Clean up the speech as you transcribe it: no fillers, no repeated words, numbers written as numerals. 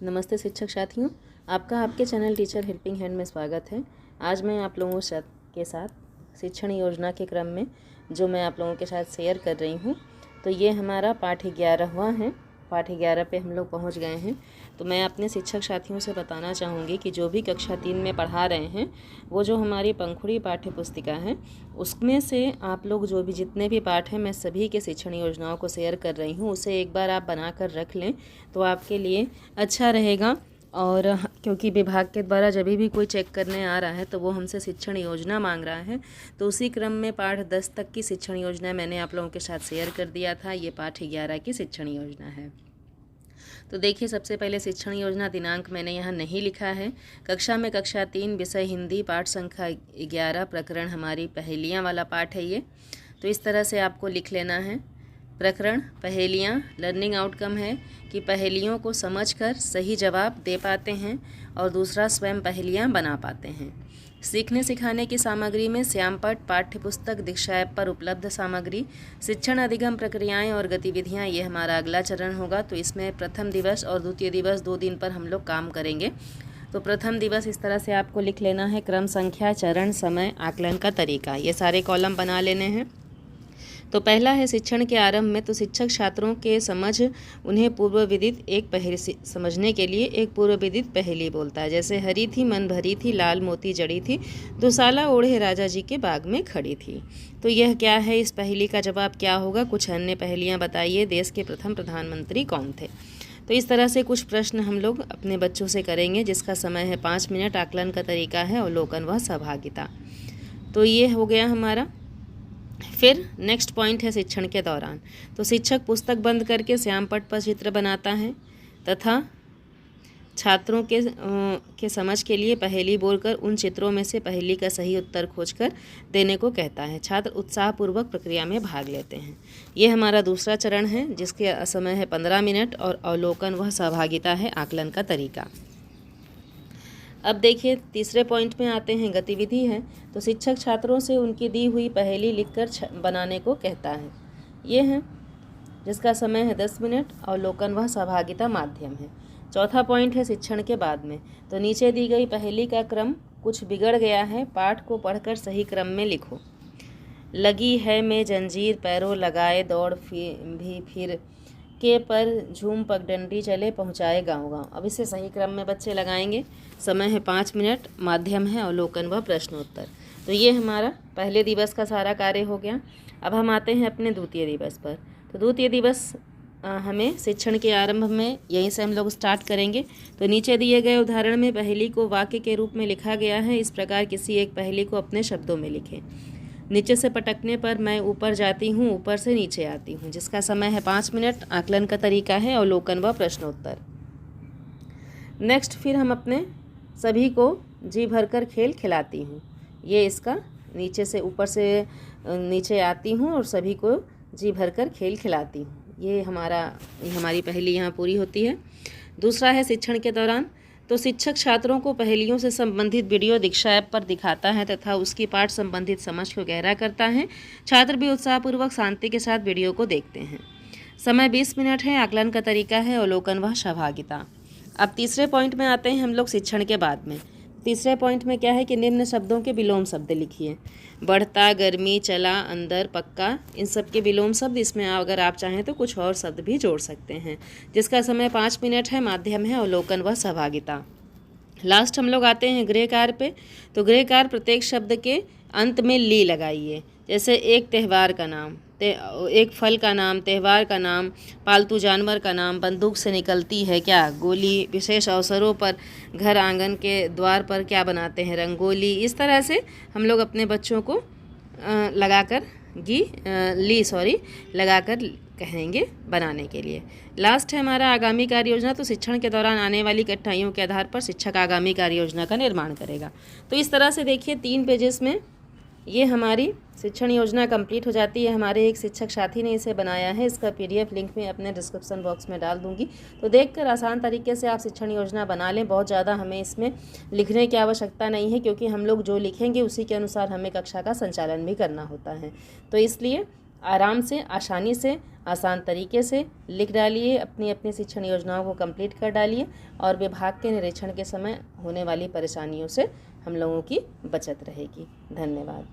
नमस्ते शिक्षक साथियों, आपका आपके चैनल टीचर हेल्पिंग हैंड में स्वागत है। आज मैं आप लोगों के साथ शिक्षण योजना के क्रम में जो मैं आप लोगों के साथ शेयर कर रही हूँ, तो ये हमारा पाठ 11वां है। पाठ 11 पे हम लोग पहुँच गए हैं। तो मैं अपने शिक्षक साथियों से बताना चाहूँगी कि जो भी कक्षा 3 में पढ़ा रहे हैं, वो जो हमारी पंखुड़ी पाठ्य पुस्तिका है, उसमें से आप लोग जो भी जितने भी पाठ हैं, मैं सभी के शिक्षण योजनाओं को शेयर कर रही हूँ। उसे एक बार आप बना कर रख लें तो आपके लिए अच्छा रहेगा। और क्योंकि विभाग के द्वारा जब भी कोई चेक करने आ रहा है तो वो हमसे शिक्षण योजना मांग रहा है, तो उसी क्रम में पाठ 10 तक की शिक्षण योजना मैंने आप लोगों के साथ शेयर कर दिया था। ये पाठ 11 की शिक्षण योजना है। तो देखिए, सबसे पहले शिक्षण योजना दिनांक मैंने यहाँ नहीं लिखा है। कक्षा में कक्षा 3 विषय हिंदी, पाठ संख्या 11, प्रकरण हमारी पहेलियाँ वाला पाठ है ये। तो इस तरह से आपको लिख लेना है। प्रकरण पहेलियाँ, लर्निंग आउटकम है कि पहेलियों को समझकर सही जवाब दे पाते हैं और दूसरा स्वयं पहेलियाँ बना पाते हैं। सीखने सिखाने की सामग्री में श्यामपट्ट, पाठ्यपुस्तक, दीक्षा ऐप पर उपलब्ध सामग्री, शिक्षण अधिगम प्रक्रियाएं और गतिविधियां, ये हमारा अगला चरण होगा। तो इसमें प्रथम दिवस और द्वितीय दिवस 2 दिन पर हम लोग काम करेंगे। तो प्रथम दिवस इस तरह से आपको लिख लेना है। क्रम, संख्या, चरण, समय, आकलन का तरीका, ये सारे कॉलम बना लेने हैं। तो पहला है शिक्षण के आरंभ में। तो शिक्षक छात्रों के उन्हें पूर्व विदित एक पहेली समझने के लिए एक पूर्व विदित पहेली बोलता है। जैसे हरी थी मन भरी थी, लाल मोती जड़ी थी, दुशाला ओढ़े राजा जी के बाग में खड़ी थी। तो यह क्या है, इस पहेली का जवाब क्या होगा? कुछ अन्य पहेलियाँ बताइए। देश के प्रथम प्रधानमंत्री कौन थे? तो इस तरह से कुछ प्रश्न हम लोग अपने बच्चों से करेंगे, जिसका समय है 5 मिनट। आकलन का तरीका है अवलोकन व सहभागिता। तो ये हो गया हमारा। फिर नेक्स्ट पॉइंट है शिक्षण के दौरान। तो शिक्षक पुस्तक बंद करके श्यामपट्ट पर चित्र बनाता है तथा छात्रों के समझ के लिए पहेली बोलकर उन चित्रों में से पहेली का सही उत्तर खोजकर देने को कहता है। छात्र उत्साहपूर्वक प्रक्रिया में भाग लेते हैं। ये हमारा दूसरा चरण है, जिसके समय है 15 मिनट और अवलोकन व सहभागिता है आकलन का तरीका। अब देखिए, तीसरे पॉइंट में आते हैं, गतिविधि है। तो शिक्षक छात्रों से उनकी दी हुई पहेली लिखकर बनाने को कहता है। ये है, जिसका समय है 10 मिनट। अवलोकन व सहभागिता माध्यम है। चौथा पॉइंट है शिक्षण के बाद में। तो नीचे दी गई पहेली का क्रम कुछ बिगड़ गया है, पाठ को पढ़कर सही क्रम में लिखो। लगी है मैं जंजीर, पैरों लगाए दौड़ भी फिर के पर झूम पगडंडी चले पहुँचाए गाँव। अब इसे सही क्रम में बच्चे लगाएंगे। समय है 5 मिनट। माध्यम है अवलोकन व प्रश्नोत्तर। तो ये हमारा पहले दिवस का सारा कार्य हो गया। अब हम आते हैं अपने द्वितीय दिवस पर। तो द्वितीय दिवस हमें शिक्षण के आरंभ में यहीं से हम लोग स्टार्ट करेंगे। तो नीचे दिए गए उदाहरण में पहेली को वाक्य के रूप में लिखा गया है। इस प्रकार किसी एक पहेली को अपने शब्दों में लिखें। नीचे से पटकने पर मैं ऊपर जाती हूँ, ऊपर से नीचे आती हूँ, जिसका समय है 5 मिनट। आकलन का तरीका है अवलोकन व प्रश्नोत्तर। नेक्स्ट, फिर हम अपने सभी को जी भरकर खेल खिलाती हूँ। ये इसका नीचे से ऊपर से नीचे आती हूँ और सभी को जी भरकर खेल खिलाती हूँ। ये हमारी पहेली यहाँ पूरी होती है। दूसरा है शिक्षण के दौरान। तो शिक्षक छात्रों को पहेलियों से संबंधित वीडियो दीक्षा ऐप पर दिखाता है तथा उसकी पाठ संबंधित समझ को गहरा करता है। छात्र भी उत्साहपूर्वक शांति के साथ वीडियो को देखते हैं। समय 20 मिनट है। आकलन का तरीका है अवलोकन व सहभागिता। अब तीसरे पॉइंट में आते हैं हम लोग शिक्षण के बाद में। तीसरे पॉइंट में क्या है कि निम्न शब्दों के विलोम शब्द लिखिए। बढ़ता, गर्मी, चला, अंदर, पक्का, इन सब के विलोम शब्द। इसमें अगर आप चाहें तो कुछ और शब्द भी जोड़ सकते हैं, जिसका समय 5 मिनट है। माध्यम है अवलोकन व सहभागिता। लास्ट हम लोग आते हैं गृह कार्य पे। तो गृह कार्य, प्रत्येक शब्द के अंत में ली लगाइए। जैसे एक त्यौहार का नाम, एक फल का नाम, त्यौहार का नाम, पालतू जानवर का नाम, बंदूक से निकलती है क्या गोली, विशेष अवसरों पर घर आंगन के द्वार पर क्या बनाते हैं रंगोली। इस तरह से हम लोग अपने बच्चों को लगाकर लगाकर कहेंगे बनाने के लिए। लास्ट है हमारा आगामी कार्य योजना। तो शिक्षण के दौरान आने वाली कठिनाइयों के आधार पर शिक्षक आगामी कार्य योजना का निर्माण करेगा। तो इस तरह से देखिए, 3 पेजेस में ये हमारी शिक्षण योजना कंप्लीट हो जाती है। हमारे एक शिक्षक साथी ने इसे बनाया है। इसका PDF लिंक मैं अपने डिस्क्रिप्शन बॉक्स में डाल दूंगी। तो देखकर आसान तरीके से आप शिक्षण योजना बना लें। बहुत ज़्यादा हमें इसमें लिखने की आवश्यकता नहीं है, क्योंकि हम लोग जो लिखेंगे उसी के अनुसार हमें कक्षा का संचालन भी करना होता है। तो इसलिए आराम से, आसानी से, आसान तरीके से लिख डालिए, अपनी अपनी शिक्षण योजनाओं को कंप्लीट कर डालिए और विभाग के निरीक्षण के समय होने वाली परेशानियों से हम लोगों की बचत रहेगी। धन्यवाद।